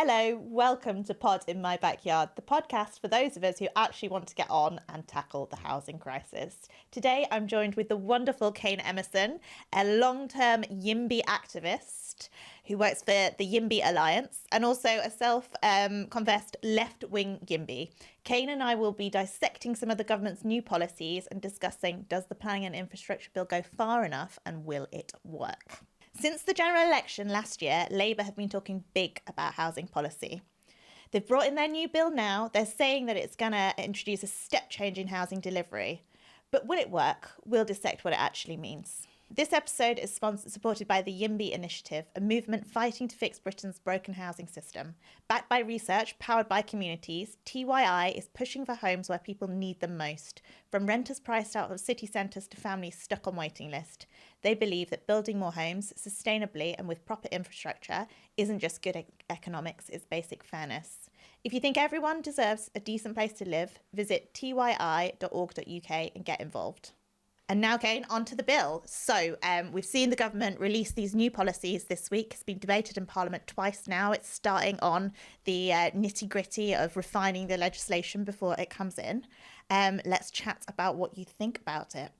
Hello, welcome to Pod in My Backyard, the podcast for those of us who actually want to get on and tackle the housing crisis. Today I'm joined with the wonderful Kane Emerson, a long-term YIMBY activist who works for the YIMBY Alliance and also a self-confessed left-wing YIMBY. Kane and I will be dissecting some of the government's new policies and discussing, does the planning and infrastructure bill go far enough and will it work? Since the general election last year, Labour have been talking big about housing policy. They've brought in their new bill now. They're saying that it's going to introduce a step change in housing delivery. But will it work? We'll dissect what it actually means. This episode is supported by the YIMBY Initiative, a movement fighting to fix Britain's broken housing system. Backed by research, powered by communities, TYI is pushing for homes where people need them most, from renters priced out of city centres to families stuck on waiting list. They believe that building more homes sustainably and with proper infrastructure isn't just good economics, it's basic fairness. If you think everyone deserves a decent place to live, visit tyi.org.uk and get involved. And now, Kane, on to the bill. So we've seen the government release these new policies this week. It's been debated in Parliament twice now. It's starting on the nitty-gritty of refining the legislation before it comes in. Let's chat about what you think about it.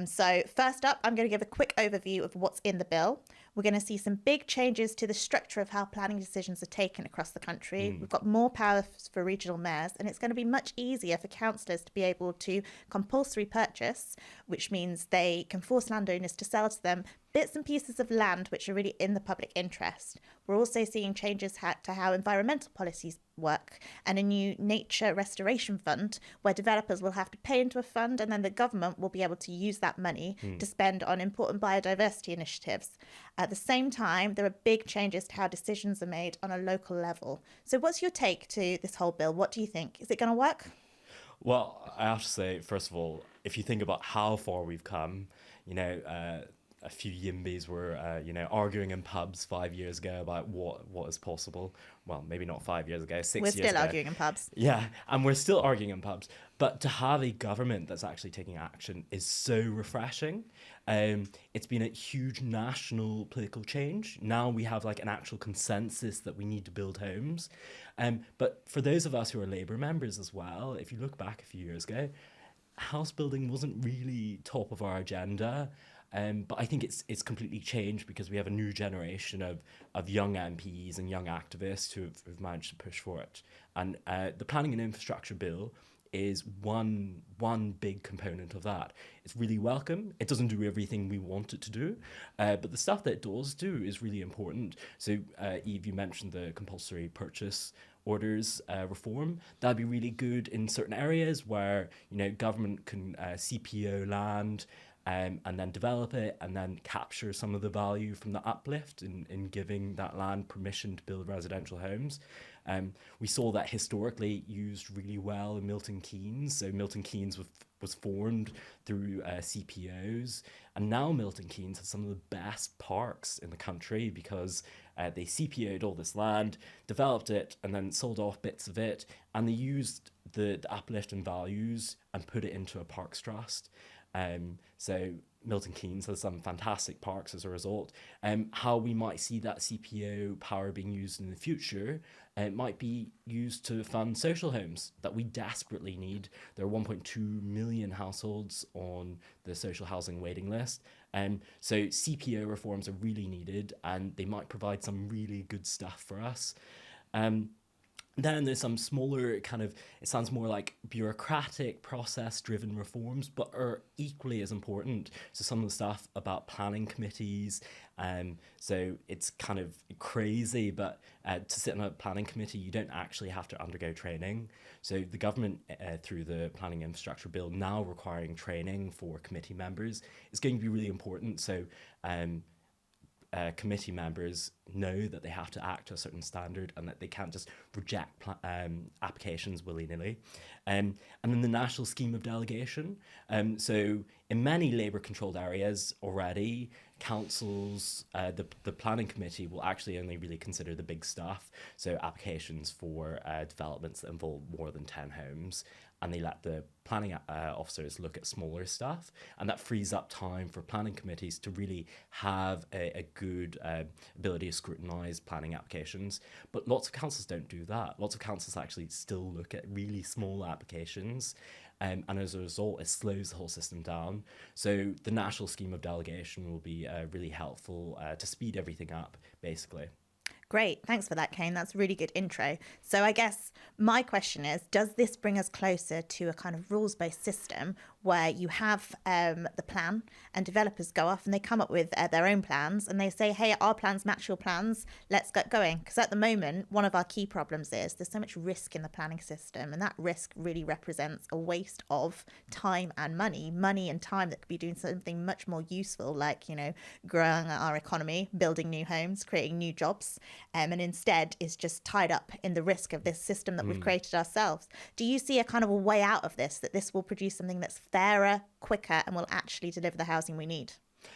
So first up, I'm going to give a quick overview of what's in the bill. We're going to see some big changes to the structure of how planning decisions are taken across the country. We've got more power for regional mayors, and it's going to be much easier for councillors to be able to compulsory purchase, which means they can force landowners to sell to them bits and pieces of land which are really in the public interest. We're also seeing changes to how environmental policies work and a new nature restoration fund where developers will have to pay into a fund and then the government will be able to use that money to spend on important biodiversity initiatives. At the same time, there are big changes to how decisions are made on a local level. So what's your take to this whole bill? What do you think? Is it going to work? Well, I have to say, first of all, if you think about how far we've come, a few YIMBYs were, arguing in pubs 5 years ago about what is possible. Well, maybe not 5 years ago, 6 years ago. We're still arguing in pubs. Yeah, and we're still arguing in pubs. But to have a government that's actually taking action is so refreshing. It's been a huge national political change. Now we have like an actual consensus that we need to build homes. But for those of us who are Labour members as well, if you look back a few years ago, house building wasn't really top of our agenda. But I think it's completely changed because we have a new generation of young MPs and young activists who've managed to push for it. And the Planning and Infrastructure Bill is one big component of that. It's really welcome. It doesn't do everything we want it to do, but the stuff that it does do is really important. So Eve, you mentioned the compulsory purchase orders reform. That'd be really good in certain areas where government can CPO land and then develop it and then capture some of the value from the uplift in giving that land permission to build residential homes. We saw that historically used really well in Milton Keynes. So Milton Keynes was formed through CPOs, and now Milton Keynes has some of the best parks in the country because they CPO'd all this land, developed it, and then sold off bits of it, and they used the uplift in values and put it into a parks trust. So Milton Keynes has some fantastic parks as a result. How we might see that CPO power being used in the future, it might be used to fund social homes that we desperately need. There are 1.2 million households on the social housing waiting list. So CPO reforms are really needed and they might provide some really good stuff for us. Then there's some smaller it sounds more like bureaucratic, process-driven reforms, but are equally as important. So some of the stuff about planning committees, so it's kind of crazy, but to sit on a planning committee, you don't actually have to undergo training. So the government, through the Planning Infrastructure Bill, now requiring training for committee members is going to be really important. So committee members know that they have to act to a certain standard and that they can't just reject applications willy-nilly. And then the national scheme of delegation. So in many Labour-controlled areas already, councils, the planning committee will actually only really consider the big stuff. So applications for developments that involve more than 10 homes. and they let the planning officers look at smaller stuff, and that frees up time for planning committees to really have a good ability to scrutinise planning applications. But lots of councils don't do that. Lots of councils actually still look at really small applications, and as a result, it slows the whole system down. So the national scheme of delegation will be really helpful to speed everything up, basically. Great. Thanks for that, Kane. That's a really good intro. So I guess my question is, does this bring us closer to a kind of rules-based system where you have the plan and developers go off and they come up with their own plans and they say, hey, our plans match your plans, let's get going? Because at the moment, one of our key problems is there's so much risk in the planning system, and that risk really represents a waste of time and money and time that could be doing something much more useful, like, you know, growing our economy, building new homes, creating new jobs. And instead is just tied up in the risk of this system that we've created ourselves. Do you see a kind of a way out of this, that this will produce something that's fairer, quicker, and will actually deliver the housing we need?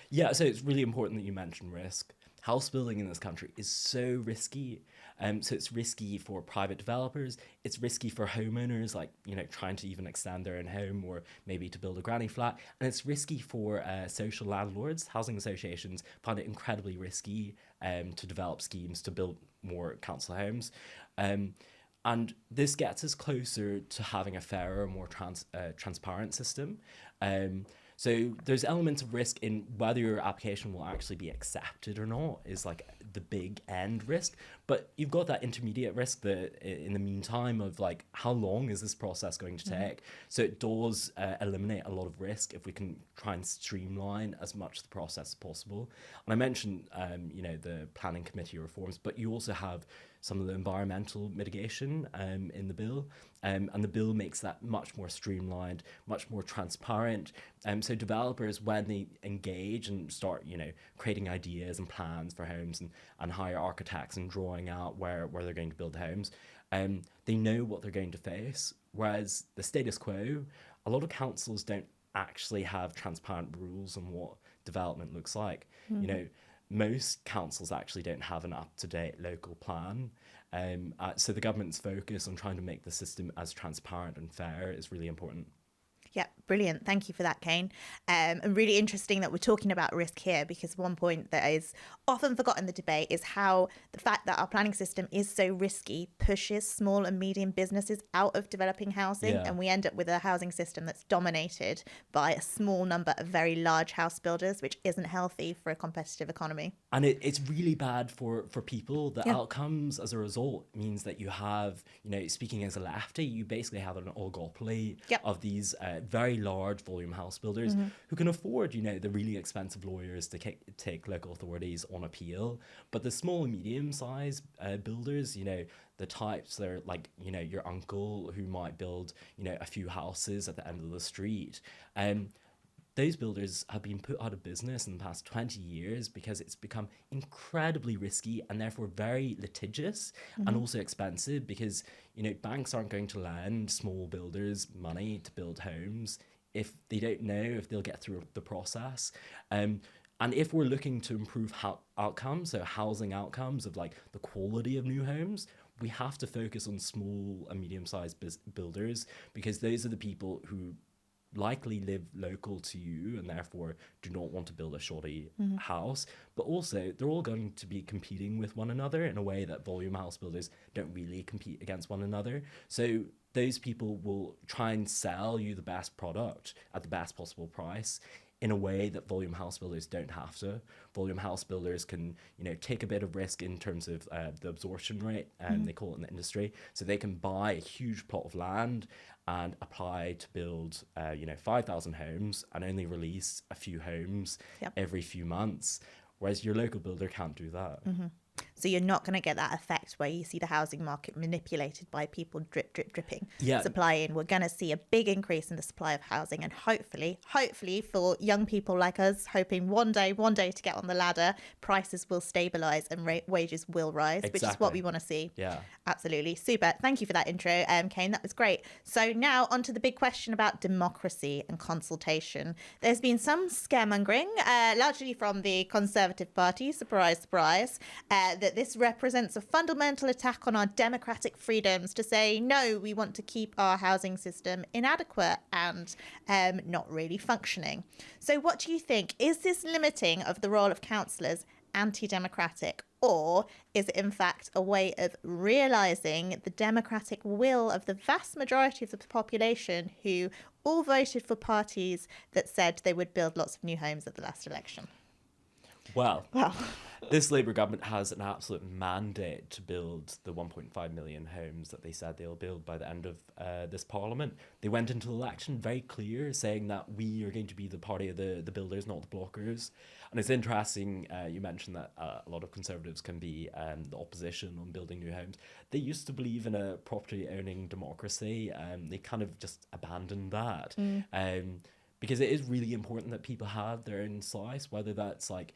Yeah, so it's really important that you mention risk. House building in this country is so risky. So it's risky for private developers. It's risky for homeowners, like, you know, trying to even extend their own home or maybe to build a granny flat. And it's risky for social landlords. Housing associations find it incredibly risky to develop schemes to build more council homes. And this gets us closer to having a fairer, more transparent system. So there's elements of risk in whether your application will actually be accepted or not is like the big end risk. But you've got that intermediate risk that in the meantime of like, how long is this process going to take? So it does eliminate a lot of risk if we can try and streamline as much of the process as possible. And I mentioned, you know, the planning committee reforms, but you also have some of the environmental mitigation in the bill. And the bill makes that much more streamlined, much more transparent. So developers, when they engage and start, you know, creating ideas and plans for homes and hire architects and drawing out where they're going to build homes, they know what they're going to face. Whereas the status quo, a lot of councils don't actually have transparent rules on what development looks like. You know, most councils actually don't have an up-to-date local plan. So the government's focus on trying to make the system as transparent and fair is really important. Yeah, brilliant. Thank you for that, Kane. And really interesting that we're talking about risk here, because one point that is often forgotten in the debate is how the fact that our planning system is so risky pushes small and medium businesses out of developing housing. Yeah. And we end up with a housing system that's dominated by a small number of very large house builders, which isn't healthy for a competitive economy. And it's really bad for people. The outcomes as a result means that you have, you know, speaking as a lefty, you basically have an oligopoly of these very large volume house builders who can afford, you know, the really expensive lawyers to take local authorities on appeal. But the small and medium sized builders, you know, the types that are like, you know, your uncle who might build, you know, a few houses at the end of the street. Those builders have been put out of business in the past 20 years because it's become incredibly risky and therefore very litigious and also expensive, because, you know, banks aren't going to lend small builders money to build homes if they don't know if they'll get through the process. And if we're looking to improve outcomes, so housing outcomes of like the quality of new homes, we have to focus on small and medium-sized builders, because those are the people who likely live local to you and therefore do not want to build a shoddy house. But also they're all going to be competing with one another in a way that volume house builders don't really compete against one another. So those people will try and sell you the best product at the best possible price in a way that volume house builders don't have to. Volume house builders can, you know, take a bit of risk in terms of the absorption rate, they call it in the industry. So they can buy a huge plot of land and apply to build, 5,000 homes and only release a few homes every few months. Whereas your local builder can't do that. So you're not going to get that effect where you see the housing market manipulated by people dripping supply in. We're going to see a big increase in the supply of housing, and hopefully for young people like us, hoping one day to get on the ladder, prices will stabilise and wages will rise, which is what we want to see. Yeah, absolutely. Super. Thank you for that intro, Kane. That was great. So now on to the big question about democracy and consultation. There's been some scaremongering, largely from the Conservative Party, surprise, surprise, that that this represents a fundamental attack on our democratic freedoms to say, no, we want to keep our housing system inadequate and not really functioning. So what do you think? Is this limiting of the role of councillors anti-democratic, or is it in fact a way of realising the democratic will of the vast majority of the population who all voted for parties that said they would build lots of new homes at the last election? Well, this Labour government has an absolute mandate to build the 1.5 million homes that they said they'll build by the end of this parliament. They went into the election very clear, saying that we are going to be the party of the builders, not the blockers. And it's interesting, you mentioned that a lot of Conservatives can be the opposition on building new homes. They used to believe in a property-owning democracy, and they kind of just abandoned that. Because it is really important that people have their own slice, whether that's like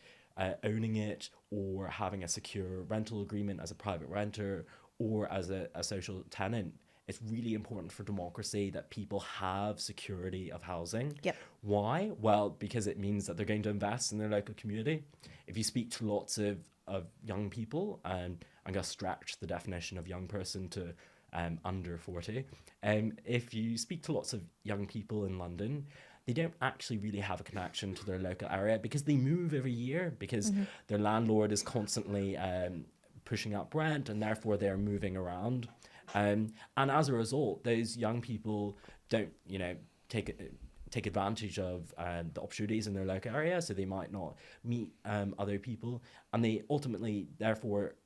owning it or having a secure rental agreement as a private renter or as a social tenant. It's really important for democracy that people have security of housing. Yep. Why? Well, because it means that they're going to invest in their local community. If you speak to lots of young people, and I'm going to stretch the definition of young person to under 40, if you speak to lots of young people in London, they don't actually really have a connection to their local area because they move every year, because their landlord is constantly pushing up rent, and therefore they're moving around. And as a result, those young people don't, take advantage of the opportunities in their local area, so they might not meet other people, and they ultimately, therefore,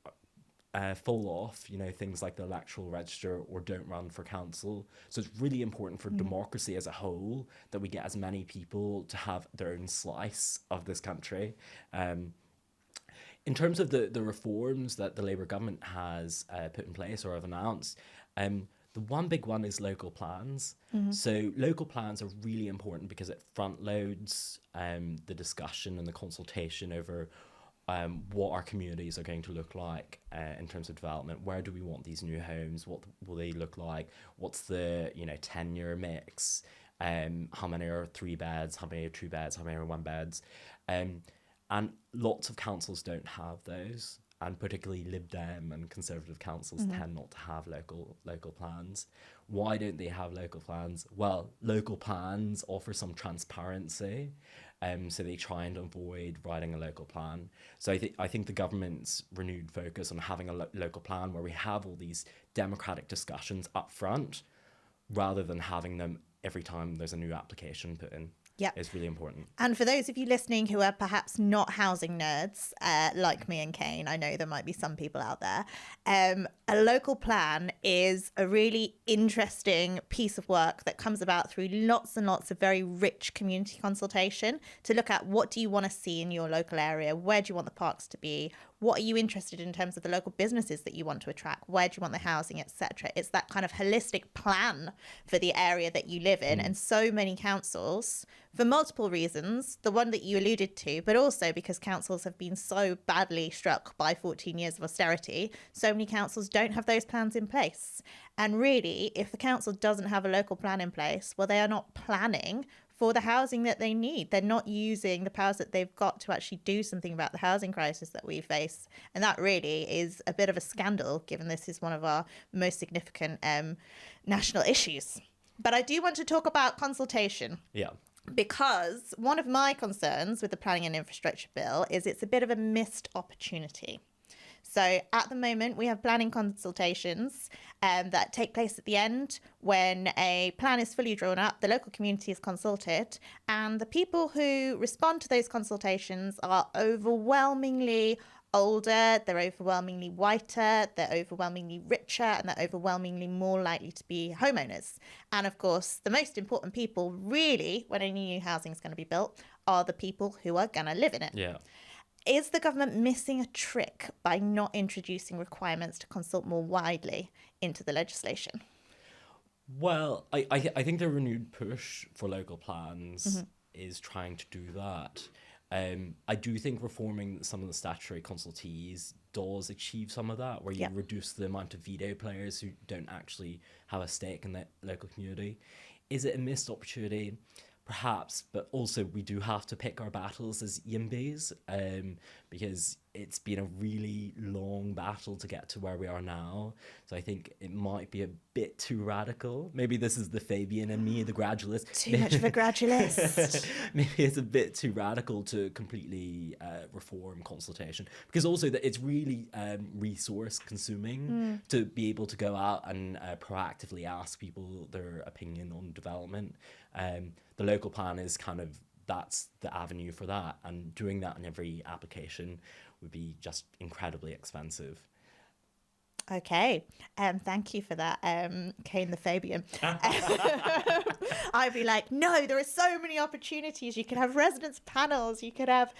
fall off, things like the electoral register, or don't run for council. So it's really important for democracy as a whole that we get as many people to have their own slice of this country. In terms of the reforms that the Labour government has put in place or have announced, the one big one is local plans. So local plans are really important because it front loads the discussion and the consultation over what our communities are going to look like in terms of development. Where do we want these new homes? What will they look like? What's the tenure mix? How many are 3 beds? How many are 2 beds? How many are 1 beds? And lots of councils don't have those, and particularly Lib Dem and Conservative councils tend not to have local plans. Why don't they have local plans? Well, local plans offer some transparency, so they try and avoid writing a local plan. So I think the government's renewed focus on having a local plan where we have all these democratic discussions up front, rather than having them every time there's a new application put in. Yep. It's really important. And for those of you listening who are perhaps not housing nerds, like me and Kane, I know there might be some people out there, a local plan is a really interesting piece of work that comes about through lots and lots of very rich community consultation to look at what do you want to see in your local area, where do you want the parks to be, what are you interested in terms of the local businesses that you want to attract, where do you want the housing, etc. It's that kind of holistic plan for the area that you live in. And so many councils, for multiple reasons, the one that you alluded to, but also because councils have been so badly struck by 14 years of austerity, so many councils don't have those plans in place. And really, if the council doesn't have a local plan in place, well, they are not planning for the housing that they need. They're not using the powers that they've got to actually do something about the housing crisis that we face. And that really is a bit of a scandal, given this is one of our most significant national issues. But I do want to talk about consultation. Yeah. Because one of my concerns with the Planning and Infrastructure Bill is it's a bit of a missed opportunity. So at the moment, we have planning consultations that take place at the end. When a plan is fully drawn up, the local community is consulted, and the people who respond to those consultations are overwhelmingly older, they're overwhelmingly whiter, they're overwhelmingly richer, and they're overwhelmingly more likely to be homeowners. And of course, the most important people really, when any new housing is going to be built, are the people who are going to live in it. Yeah. Is the government missing a trick by not introducing requirements to consult more widely into the legislation? Well, I think the renewed push for local plans is trying to do that. I do think reforming some of the statutory consultees does achieve some of that, where you reduce the amount of veto players who don't actually have a stake in the local community. Is it a missed opportunity? Perhaps, but also we do have to pick our battles as YIMBYs, because it's been a really long battle to get to where we are now. So I think it might be a bit too radical. Maybe this is the Fabian in me, the gradualist. Too much of a gradualist. Maybe it's a bit too radical to completely reform consultation, because also that it's really resource consuming to be able to go out and proactively ask people their opinion on development. The local plan is kind of, that's the avenue for that, and doing that in every application would be just incredibly expensive. Okay, thank you for that, Kane the Fabian. I'd be like, no, there are so many opportunities. You could have residence panels, you could have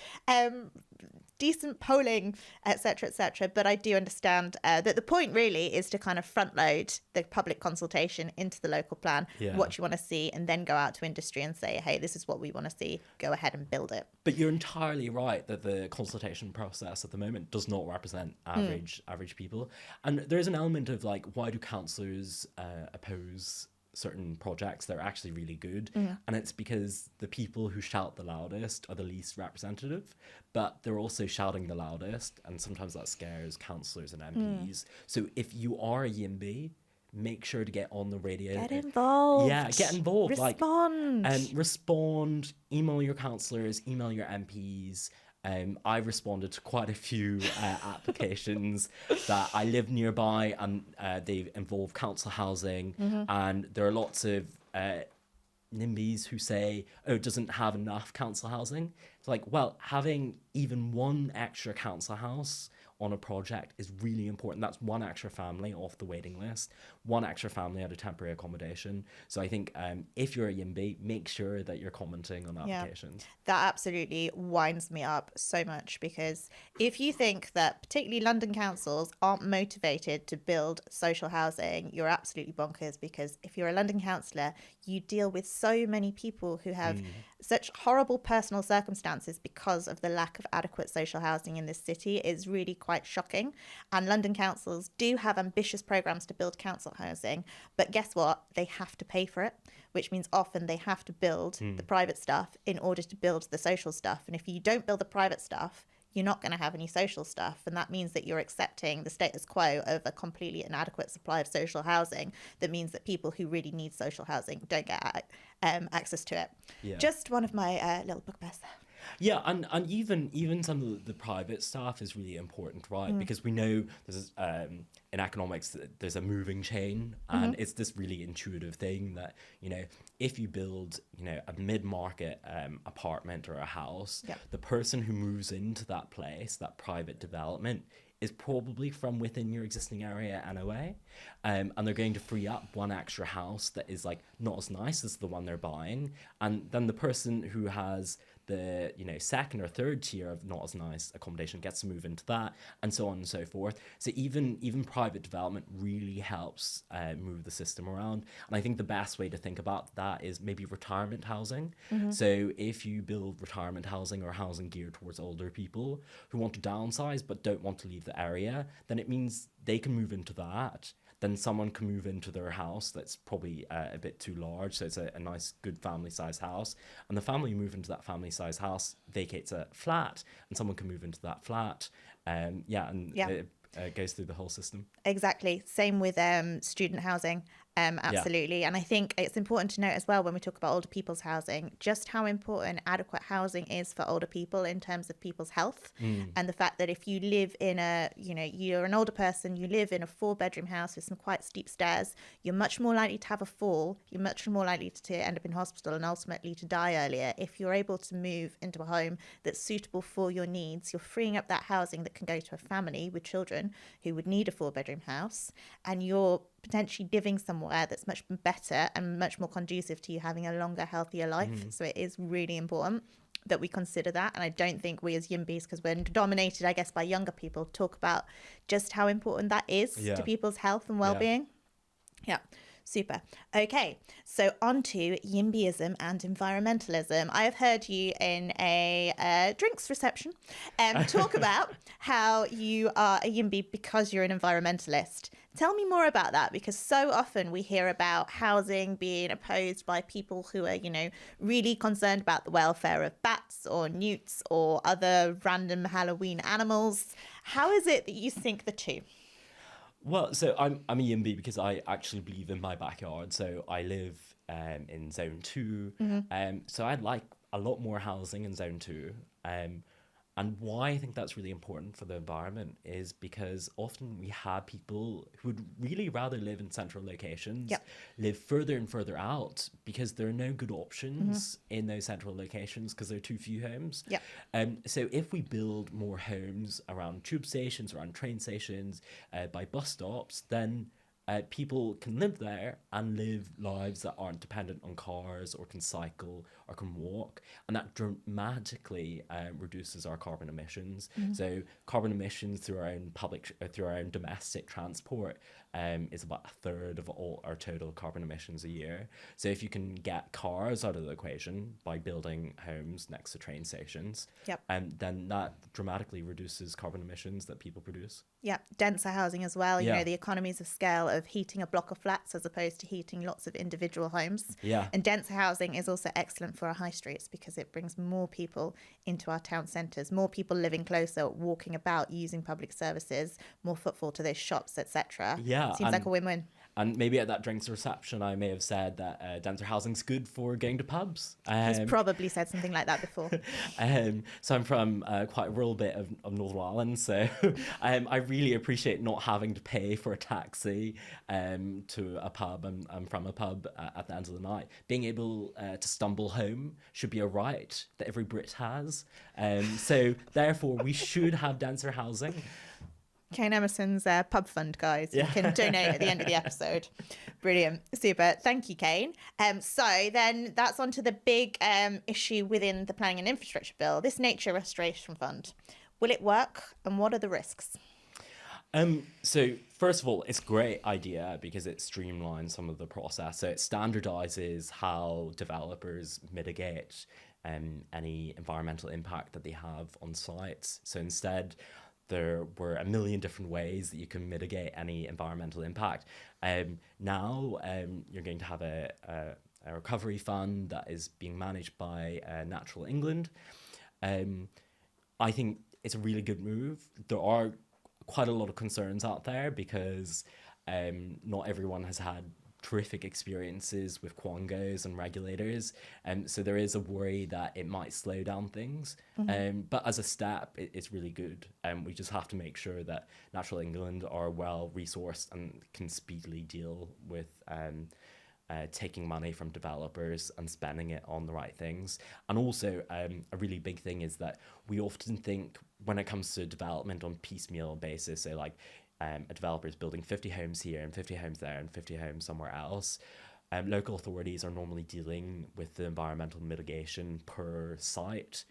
decent polling, etc., etc. But I do understand that the point really is to kind of front load the public consultation into the local plan, what you want to see, and then go out to industry and say, hey, this is what we want to see. Go ahead and build it. But you're entirely right that the consultation process at the moment does not represent average people. And there's an element of like, why do councillors oppose certain projects that are actually really good? And it's because the people who shout the loudest are the least representative, but they're also shouting the loudest, and sometimes that scares councillors and MPs. So if you are a YIMBY, make sure to get on the radio. Get involved. Yeah, get involved. Respond. Respond, email your councillors, email your MPs. I responded to quite a few applications that I live nearby, and they involve council housing, and there are lots of NIMBYs who say, oh, it doesn't have enough council housing. It's like, well, having even one extra council house on a project is really important. That's one extra family off the waiting list, one extra family at a temporary accommodation. So I think if you're a YIMBY, make sure that you're commenting on applications. That absolutely winds me up so much, because if you think that particularly London councils aren't motivated to build social housing, you're absolutely bonkers, because if you're a London councillor, you deal with so many people who have such horrible personal circumstances because of the lack of adequate social housing in this city. Is really quite shocking. And London councils do have ambitious programs to build council housing, but guess what? They have to pay for it, which means often they have to build the private stuff in order to build the social stuff. And if you don't build the private stuff, you're not going to have any social stuff. And that means that you're accepting the status quo of a completely inadequate supply of social housing. That means that people who really need social housing don't get access to it. Just one of my little bugbears there. Yeah, and even some of the private stuff is really important, right? Because we know there's in economics there's a moving chain, and it's this really intuitive thing that, you know, if you build, you know, a mid-market apartment or a house, the person who moves into that place, that private development, is probably from within your existing area anyway, and they're going to free up one extra house that is like not as nice as the one they're buying, and then the person who has the, you know, second or third tier of not as nice accommodation gets to move into that, and so on and so forth. So even private development really helps move the system around. And I think the best way to think about that is maybe retirement housing. So if you build retirement housing or housing geared towards older people who want to downsize but don't want to leave the area, then it means they can move into that. Then someone can move into their house that's probably a bit too large, so it's a nice, good family-sized house. And the family move into that family-sized house, vacates a flat, and someone can move into that flat. It goes through the whole system. Exactly. Same with student housing. Absolutely. And I think it's important to note as well, when we talk about older people's housing, just how important adequate housing is for older people in terms of people's health. And the fact that if you live in you're an older person, you live in a 4-bedroom house with some quite steep stairs, you're much more likely to have a fall, you're much more likely to end up in hospital and ultimately to die earlier. If you're able to move into a home that's suitable for your needs, you're freeing up that housing that can go to a family with children who would need a 4-bedroom house, and you're potentially living somewhere that's much better and much more conducive to you having a longer, healthier life. So it is really important that we consider that. And I don't think we as YIMBYs, because we're dominated, I guess, by younger people, talk about just how important that is to people's health and well-being. Super. Okay, so on to YIMBYism and environmentalism. I have heard you in a drinks reception talk about how you are a YIMBY because you're an environmentalist. Tell me more about that, because so often we hear about housing being opposed by people who are, you know, really concerned about the welfare of bats or newts or other random Halloween animals. How is it that you sync the two? Well, so I'm a YIMBY because I actually believe in my backyard. So I live in Zone 2. So I'd like a lot more housing in Zone 2. And why I think that's really important for the environment is because often we have people who would really rather live in central locations, Yep. live further and further out because there are no good options in those central locations because there are too few homes. Yep. So if we build more homes around tube stations, around train stations, by bus stops, then people can live there and live lives that aren't dependent on cars or can cycle or can walk, and that dramatically reduces our carbon emissions. So carbon emissions through our own through our own domestic transport is about a third of all our total carbon emissions a year. So if you can get cars out of the equation by building homes next to train stations, Yep. then that dramatically reduces carbon emissions that people produce. Yeah, denser housing as well. You Yeah. know, the economies of scale of heating a block of flats as opposed to heating lots of individual homes. Yeah. And denser housing is also excellent for our high streets because it brings more people into our town centres, more people living closer, walking about, using public services, more footfall to those shops, etc. Yeah, Seems like a win-win. And maybe at that drinks reception, I may have said that denser housing's good for going to pubs. He's probably said something like that before. So I'm from quite a rural bit of Northern Ireland, so I really appreciate not having to pay for a taxi to a pub. I'm from a pub at the end of the night. Being able to stumble home should be a right that every Brit has. So therefore, we should have denser housing. Kane Emerson's pub fund, guys. You can donate at the end of the episode. Brilliant. Super. Thank you, Kane. So then that's on to the big issue within the Planning and Infrastructure Bill, this Nature Restoration Fund. Will it work, and what are the risks? So first of all, it's a great idea because it streamlines some of the process. So it standardizes how developers mitigate any environmental impact that they have on sites. So instead, there were a million different ways that you can mitigate any environmental impact. Now you're going to have a recovery fund that is being managed by Natural England. I think it's a really good move. There are quite a lot of concerns out there because not everyone has had terrific experiences with quangos and regulators, so there is a worry that it might slow down things. But as a step, it's really good. We just have to make sure that Natural England are well resourced and can speedily deal with taking money from developers and spending it on the right things. And also, a really big thing is that we often think when it comes to development on piecemeal basis, so like a developer is building 50 homes here and 50 homes there and 50 homes somewhere else. Local authorities are normally dealing with the environmental mitigation per site.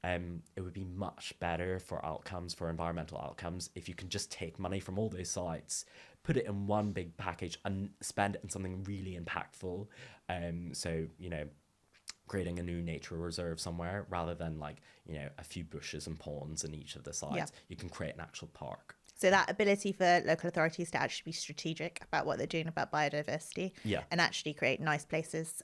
It would be much better for outcomes, for environmental outcomes, if you can just take money from all those sites, put it in one big package and spend it on something really impactful. So, you know, creating a new nature reserve somewhere rather than like, you know, a few bushes and ponds in each of the sites. Yeah. You can create an actual park. So that ability for local authorities to actually be strategic about what they're doing about biodiversity, Yeah. and actually create nice places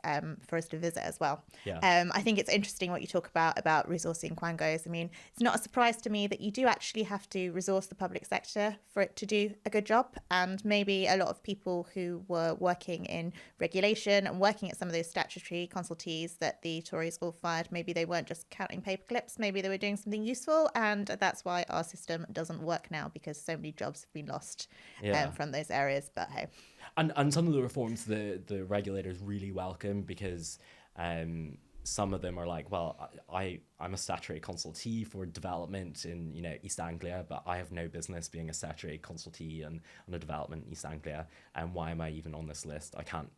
for us to visit as well. Yeah. I think it's interesting what you talk about resourcing quangos. I mean, it's not a surprise to me that you do actually have to resource the public sector for it to do a good job. And maybe a lot of people who were working in regulation and working at some of those statutory consultees that the Tories all fired, maybe they weren't just counting paper clips, maybe they were doing something useful. And that's why our system doesn't work now, because so many jobs have been lost from those areas. But hey, and some of the reforms the regulators really welcome, because some of them are like, well, I'm a statutory consultee for development in, you know, East Anglia, but I have no business being a statutory consultee on a development in East Anglia, and why am I even on this list? I can't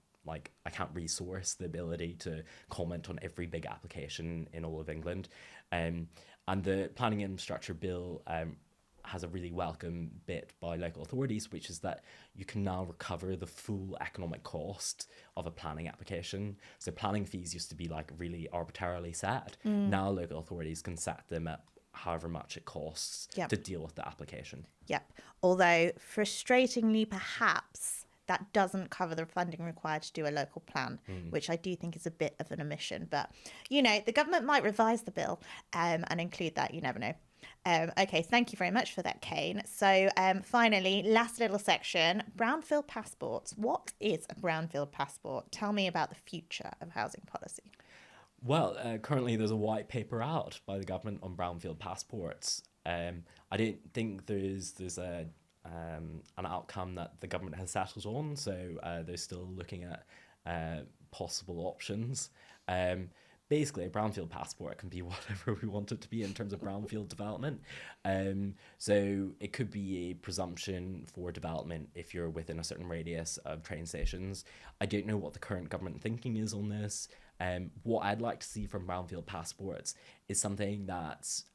resource the ability to comment on every big application in all of England. And the Planning and Infrastructure Bill has a really welcome bit by local authorities, which is that you can now recover the full economic cost of a planning application. So planning fees used to be like really arbitrarily set. Now local authorities can set them at however much it costs to deal with the application. Yep. Although frustratingly, perhaps that doesn't cover the funding required to do a local plan, which I do think is a bit of an omission. But, you know, the government might revise the bill and include that. You never know. Okay, thank you very much for that, Kane. So finally, last little section, brownfield passports. What is a brownfield passport? Tell me about the future of housing policy. Well, currently there's a white paper out by the government on brownfield passports. I don't think there's an outcome that the government has settled on, so they're still looking at possible options. Basically, a brownfield passport can be whatever we want it to be in terms of brownfield development. So it could be a presumption for development if you're within a certain radius of train stations. I don't know what the current government thinking is on this. What I'd like to see from brownfield passports is something that's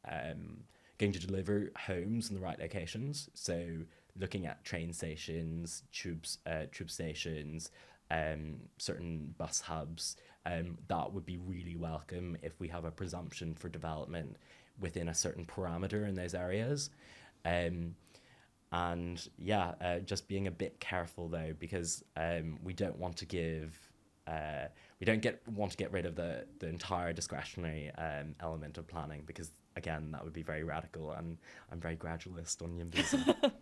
going to deliver homes in the right locations. So looking at train stations, tube stations, certain bus hubs, that would be really welcome if we have a presumption for development within a certain parameter in those areas. Just being a bit careful though, because we don't want to get rid of the entire discretionary element of planning, because again, that would be very radical, and I'm very gradualist on YIMBY.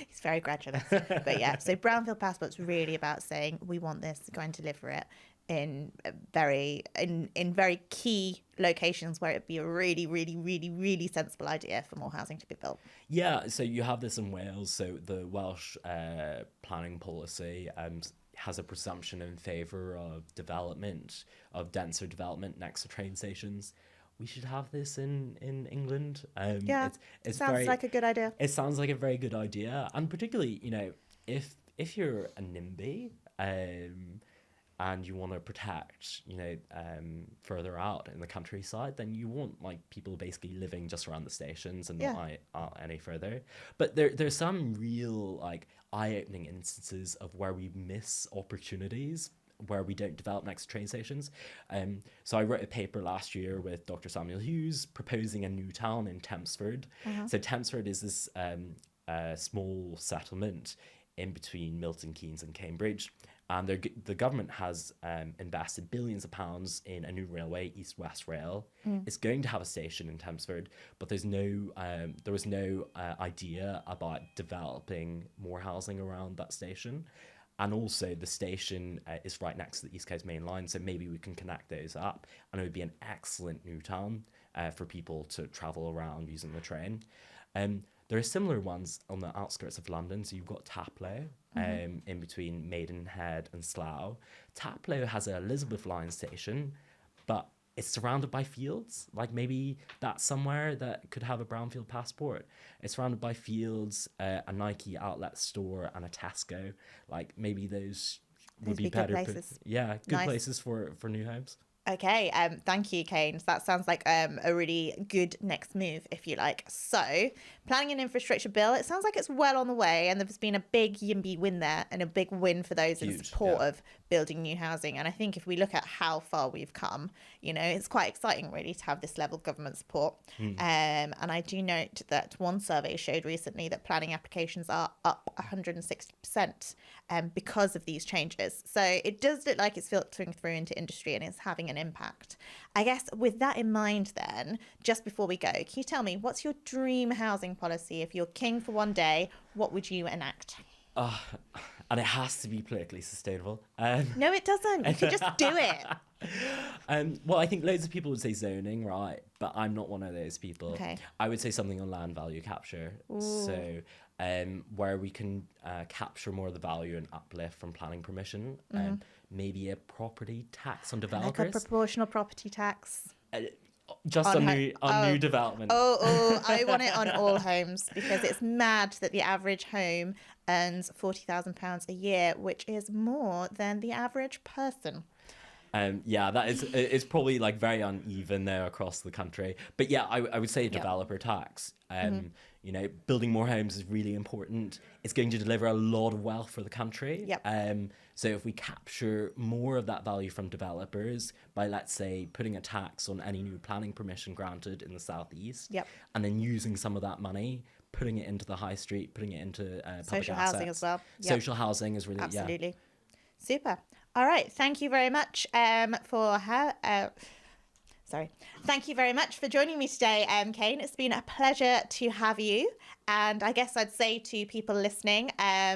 He's very gradualist. But yeah, so brownfield passport's really about saying we want this, go and deliver it in very key locations where it'd be a really, really, really, really sensible idea for more housing to be built. Yeah, so you have this in Wales. So the Welsh planning policy has a presumption in favour of development, of denser development next to train stations. We should have this in England. It sounds like a good idea. It sounds like a very good idea, and particularly, you know, if you're a NIMBY, and you want to protect, you know, further out in the countryside, then you want like people basically living just around the stations and not out any further. But there's some real like eye-opening instances of where we miss opportunities, where we don't develop next to train stations. So I wrote a paper last year with Dr. Samuel Hughes proposing a new town in Tempsford. So Tempsford is this small settlement in between Milton Keynes and Cambridge. And the government has invested billions of pounds in a new railway, East West Rail. It's going to have a station in Tempsford, but there was no idea about developing more housing around that station. And also the station is right next to the East Coast Main Line, so maybe we can connect those up, and it would be an excellent new town for people to travel around using the train. There are similar ones on the outskirts of London. So you've got Taplow in between Maidenhead and Slough. Taplow has an Elizabeth Line station, but it's surrounded by fields. Like maybe that's somewhere that could have a brownfield passport. It's surrounded by fields, a Nike outlet store and a Tesco. Like maybe those would be better. Good places. Good places for new homes. Okay, thank you, Kane. So that sounds like a really good next move, if you like. So, planning and infrastructure bill, it sounds like it's well on the way, and there's been a big YIMBY win there, and a big win for those in support of building new housing. And I think if we look at how far we've come, you know, it's quite exciting really to have this level of government support. And I do note that one survey showed recently that planning applications are up 160% because of these changes. So it does look like it's filtering through into industry and it's having an impact. I guess with that in mind then, just before we go, can you tell me what's your dream housing policy? If you're king for one day, what would you enact? And it has to be politically sustainable. No, it doesn't. You could just do it. Well, I think loads of people would say zoning, right? But I'm not one of those people. Okay. I would say something on land value capture. Ooh. So where we can capture more of the value and uplift from planning permission. Maybe a property tax on developers. Like a proportional property tax. Just on new development. I want it on all homes, because it's mad that the average home earns £40,000 a year, which is more than the average person. Yeah, that is it's probably like very uneven there across the country. But yeah, I would say developer tax. You know, building more homes is really important. It's going to deliver a lot of wealth for the country. So if we capture more of that value from developers by, let's say, putting a tax on any new planning permission granted in the southeast, and then using some of that money, putting it into the high street, putting it into public social assets. housing as well. Social housing is really absolutely super. All right, thank you very much Thank you very much for joining me today, Kane. It's been a pleasure to have you. And I guess I'd say to people listening,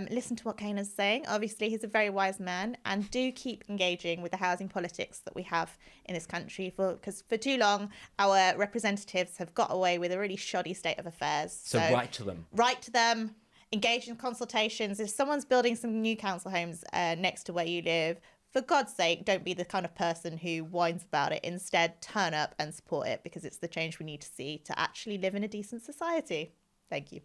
listen to what Kane is saying. Obviously, he's a very wise man, and do keep engaging with the housing politics that we have in this country, because for too long, our representatives have got away with a really shoddy state of affairs. So write to them. Write to them. Engage in consultations. If someone's building some new council homes next to where you live, for God's sake, don't be the kind of person who whines about it. Instead, turn up and support it, because it's the change we need to see to actually live in a decent society. Thank you.